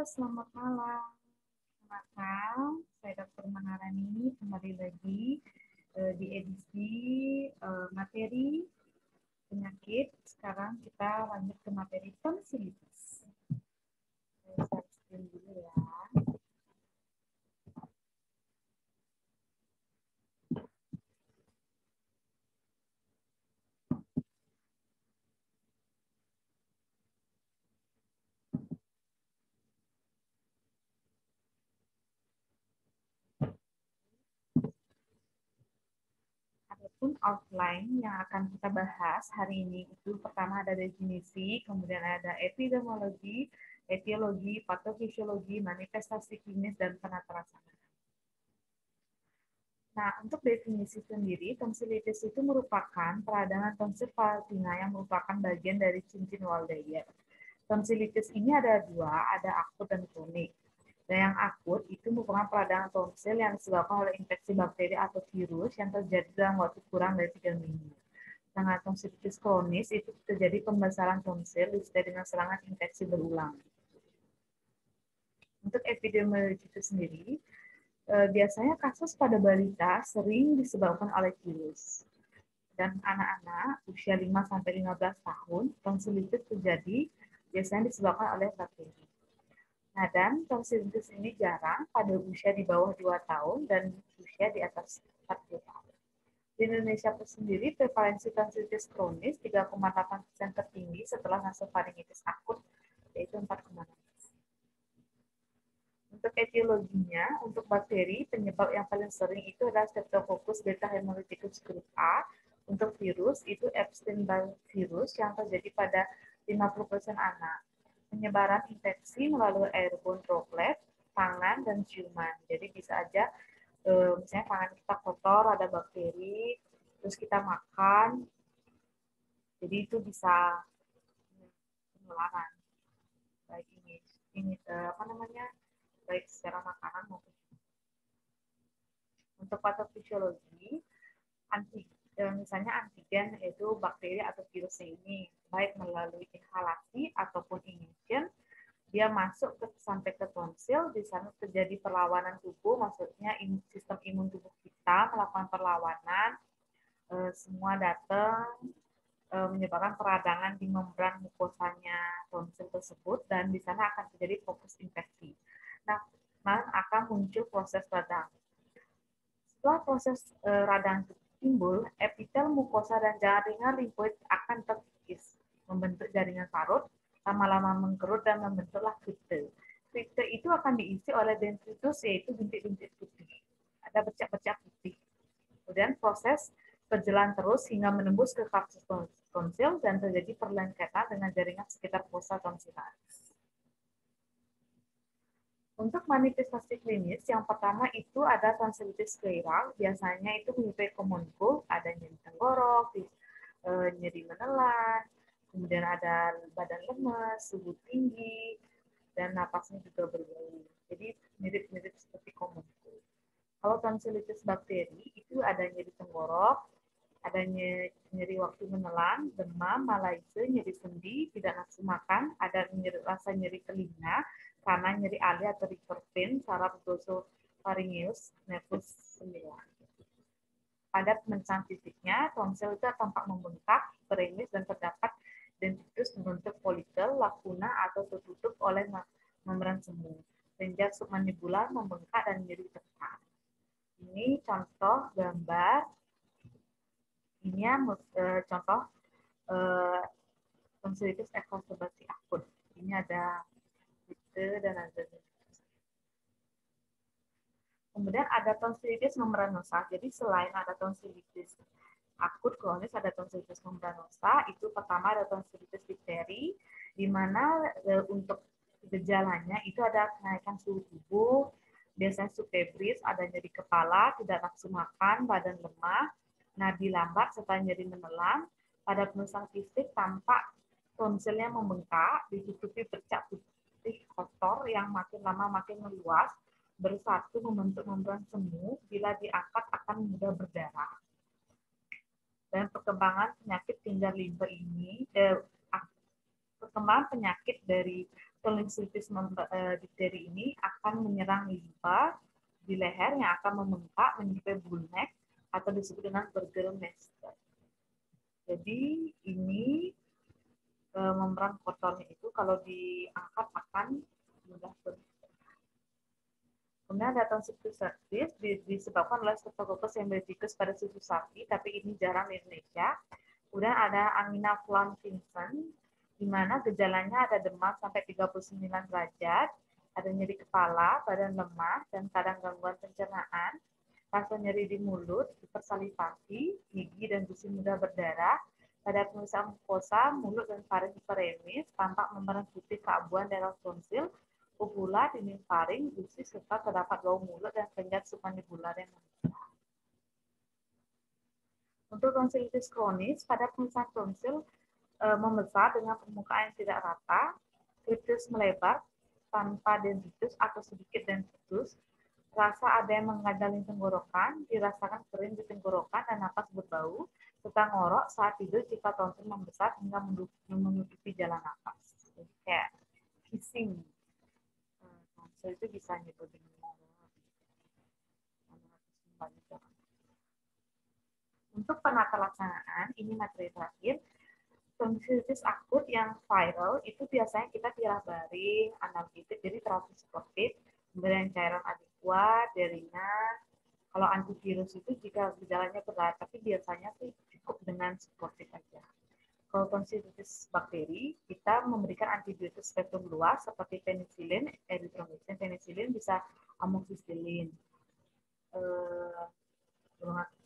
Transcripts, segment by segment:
selamat malam. Perkenalkan, saya Dr. Maharani kembali lagi di edisi materi penyakit. Sekarang kita lanjut ke materi tonsilitis. Saya screen dulu ya. Adapun outline yang akan kita bahas hari ini itu pertama ada definisi, kemudian ada epidemiologi, etiologi, patofisiologi, manifestasi klinis, dan penata rasa. Nah, untuk definisi sendiri, tonsilitis itu merupakan peradangan tonsil palatina yang merupakan bagian dari cincin Waldeyer. Tonsilitis ini ada dua, ada akut dan kronik. Dan yang akut itu merupakan peradangan tonsil yang disebabkan oleh infeksi bakteri atau virus yang terjadi dalam waktu kurang dari 3 minggu. Sedangkan tonsilitis kronis itu terjadi pembesaran tonsil disertai dengan serangan infeksi berulang. Untuk epidemiologi itu sendiri, biasanya kasus pada balita sering disebabkan oleh virus. Dan anak-anak usia 5-15 tahun, tonsilitis terjadi biasanya disebabkan oleh bakteri. Nah, dan tonsilitis ini jarang pada usia di bawah 2 tahun dan usia di atas 40 tahun. Di Indonesia sendiri, prevalensi tonsilitis kronis 3,8% tertinggi setelah nasofaringitis akut, yaitu 4,6%. Untuk etiologinya, untuk bakteri, penyebab yang paling sering itu adalah Streptococcus beta hemolyticus grup A. Untuk virus, itu Epstein-Barr virus yang terjadi pada 50% anak. Penyebaran infeksi melalui airborne droplet, tangan, dan ciuman. Jadi bisa aja, misalnya tangan kita kotor, ada bakteri, terus kita makan, jadi itu bisa penularan. Baik ini baik secara makanan maupun untuk patofisiologi, misalnya antigen yaitu bakteri atau virus ini baik melalui inhalasi ataupun injection, dia masuk sampai ke tonsil, di sana terjadi perlawanan tubuh, maksudnya sistem imun tubuh kita melakukan perlawanan, semua datang, menyebabkan peradangan di membran mukosanya tonsil tersebut, dan di sana akan terjadi fokus infeksi. Nah, akan muncul proses radang. Setelah proses radang timbul, epitel mukosa dan jaringan limfoid akan terkikis, membentuk jaringan parut, lama-lama mengkerut dan membentuklah kripte. Kripte itu akan diisi oleh dendritus, yaitu bintik-bintik putih. Ada bercak-bercak putih. Kemudian proses berjalan terus hingga menembus ke kapsul tonsil dan terjadi perlengketan dengan jaringan sekitar fossa tonsillaris. Untuk manifestasi klinis, yang pertama itu ada tonsilitis skleral, biasanya itu menyertai komunikul, ada nyeri tenggorok, nyeri menelan, kemudian ada badan lemas, suhu tinggi, dan napasnya juga berbau. Jadi mirip-mirip seperti komunikul. Kalau tonsilitis bakteri itu ada nyeri tenggorok, ada nyeri waktu menelan, demam, malaise, nyeri sendi, tidak nafsu makan, ada rasa nyeri telinga, karena nyeri ali atau recurrent saraf glossopharyngeus nervus 9. Pada pemeriksaan fisiknya, tonsil itu tampak membengkak, beremis, dan terdapat dendritus berbentuk folikel, lakuna, atau tertutup oleh membran semu. Renjang submandibular membengkak dan nyeri tekan. Ini contoh gambar. Ini contoh tonsilitis exacerbasi akut. Ini ada dan ada. Kemudian ada tonsilitis membranosa. Jadi selain ada tonsilitis akut kronis, ada tonsilitis membranosa. Itu pertama ada tonsilitis difteri, di mana untuk gejalanya itu ada kenaikan suhu tubuh, biasanya subfebris, ada nyeri kepala, tidak nafsu makan, badan lemah, nadi lambat, serta nyeri menelan. Pada pemeriksaan fisik tampak tonsilnya membengkak, ditutupi bercak putih kotor yang makin lama makin meluas, bersatu membentuk membran semu, bila diangkat akan mudah berdarah. Dan perkembangan penyakit tinggal limpa ini, perkembangan penyakit dari tonsillitis difteri ini akan menyerang limpa di leher yang akan membengkak mencapai bullneck atau disebut dengan Burgermeister. Jadi ini membran kotornya itu kalau diangkat akan mudah bergerak. Kemudian ada tonsillitis disebabkan oleh Staphylococcus symbioticus pada susu sapi, tapi ini jarang di Indonesia. Kemudian ada angina Flam-Vincent, di mana gejalanya ada demam sampai 39 derajat, ada nyeri kepala, badan lemah, dan kadang gangguan pencernaan, rasa nyeri di mulut, hipersalivasi, gigi dan gusi mudah berdarah, pada pemeriksaan mukosa, mulut dan faring hiperemis, tampak memerah putih keabuan daerah tonsil, uvula, dinding faring, gusi, serta terdapat bau mulut dan kelenjar submandibular yang membesar. Untuk tonsillitis kronis, pada pemeriksaan tonsil membesar dengan permukaan yang tidak rata, kritis melebar tanpa dendritus atau sedikit dendritus, rasa ada yang menggadang di tenggorokan, dirasakan kering di tenggorokan dan napas berbau, serta ngorok saat tidur jika tonsil membesar hingga menutupi jalan napas. Jadi kayak hissing. Tonsil itu bisa nyebut dengan untuk penata laksanaan, ini materi terakhir. Tonsillitis akut yang viral itu biasanya kita tirah baring, analgetik, jadi terapi suportif, pemberian cairan adekuat, ringan. Kalau antivirus itu jika gejalanya berat, tapi biasanya sih cukup dengan suportif aja. Kalau tonsillitis bakteri, kita memberikan antibiotik spektrum luas seperti penisilin, erythromycin. Penisilin bisa amoxicillin,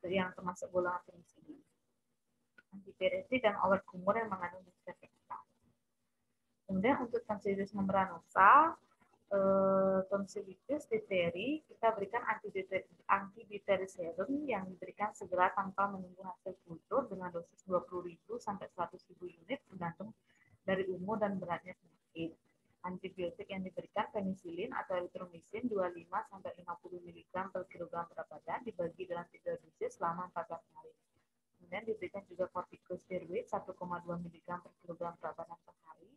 yang termasuk golongan penisilin. Antipiretik dan obat kumur yang mengandung disinfektan. Kemudian untuk tonsillitis membranosa, tonsillitis difteri, kita berikan antibiotik serum yang diberikan segera tanpa menunggu hasil kultur dengan dosis 20.000 sampai 100.000 unit tergantung dari umur dan beratnya penyakit. Antibiotik yang diberikan penisilin atau erythromycin 25 sampai 50 mg per kilogram berat badan dibagi dalam 3 dosis selama 14 hari. Kemudian diberikan juga corticosteroid 1,2 mg per kilogram berat badan per hari.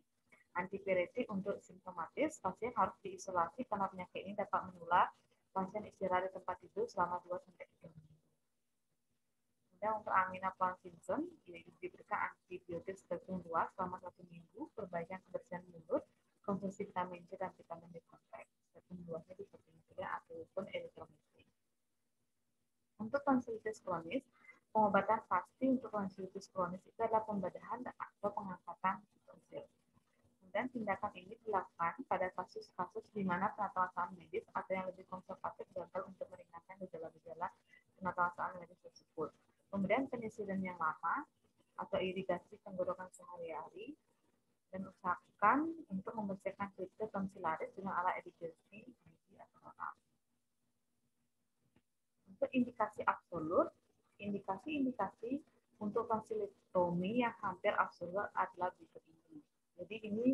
Antipiretik untuk simptomatis, pasien harus diisolasi karena penyakit ini dapat menular. Pasien istirahat di tempat tidur selama 2-3 minggu. Kemudian untuk angina Flam-Vincent, diberikan antibiotik spektrum luas selama 1 minggu, perbaikan kebersihan mulut, konsumsi vitamin C dan vitamin D kompleks. Spektrum luasnya di penicillin ataupun erythromycin. Untuk tonsillitis kronis, pengobatan pasti untuk tonsillitis kronis itu adalah pembedahan atau pengangkatan tonsil. Kemudian tindakan ini dilakukan pada kasus-kasus di mana penata medis atau yang lebih konservatif gagal untuk meringankan gejala-gejala penata medis tersebut. Kemudian penisilin yang lama atau irigasi tenggorokan sehari-hari dan usahakan untuk membersihkan klipse tonsillaris dengan alat irigasi gigi atau oral. Untuk indikasi absolut, indikasi untuk tonsilektomi yang hampir absolut adalah berikut ini. Jadi ini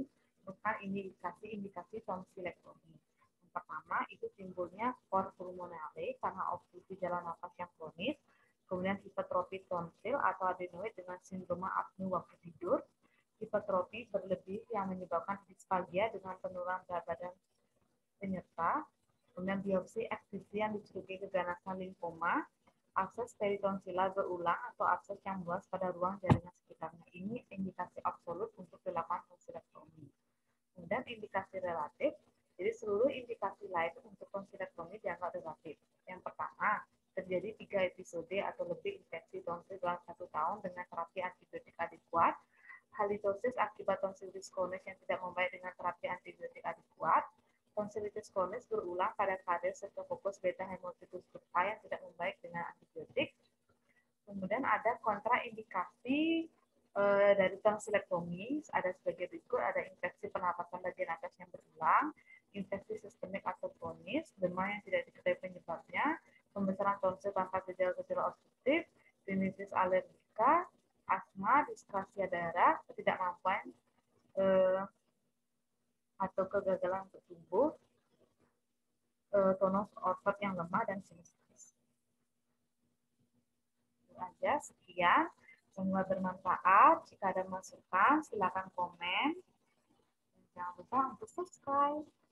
bukan indikasi tonsilektomi. Yang pertama itu timbulnya cor pulmonale karena obstruksi jalan nafas yang kronis, kemudian hipertrofi tonsil atau adenoid dengan sindroma apnea waktu tidur, hipertrofi berlebih yang menyebabkan disfagia dengan penurunan berat badan penyerta, kemudian biopsi eksisi yang dicurigai keganasan limfoma, akses peritonsilar berulang atau akses yang luas pada ruang jaringan sekitarnya. Ini indikasi absolut untuk dilakukan tonsilektomi. Kemudian indikasi relatif, jadi seluruh indikasi lain untuk tonsilektomi dianggap relatif. Yang pertama, terjadi 3 episode atau lebih infeksi tonsil dalam 1 tahun dengan terapi antibiotik adekuat, halitosis akibat tonsillitis kronis yang tidak membaik dengan terapi antibiotik adekuat, tonsillitis kronis berulang pada kader Streptococcus beta hemolyticus yang tidak membaik dengan antibiotik. Kemudian ada kontraindikasi dari tonsilektomi, ada sebagai berikut, ada infeksi pernapasan bagian atas yang berulang, infeksi sistemik atau kronis, demam yang tidak diketahui penyebabnya, pembesaran tonsil tanpa gejala-gejala obstruktif, rinitis alergika, asma, displasia darah, ketidakmampuan atau kegagalan bertumbuh, tonus otot yang lemah dan sinusitis. Itu aja, sekian. Semoga bermanfaat. Jika ada masukan, silakan komen. Jangan lupa untuk to subscribe.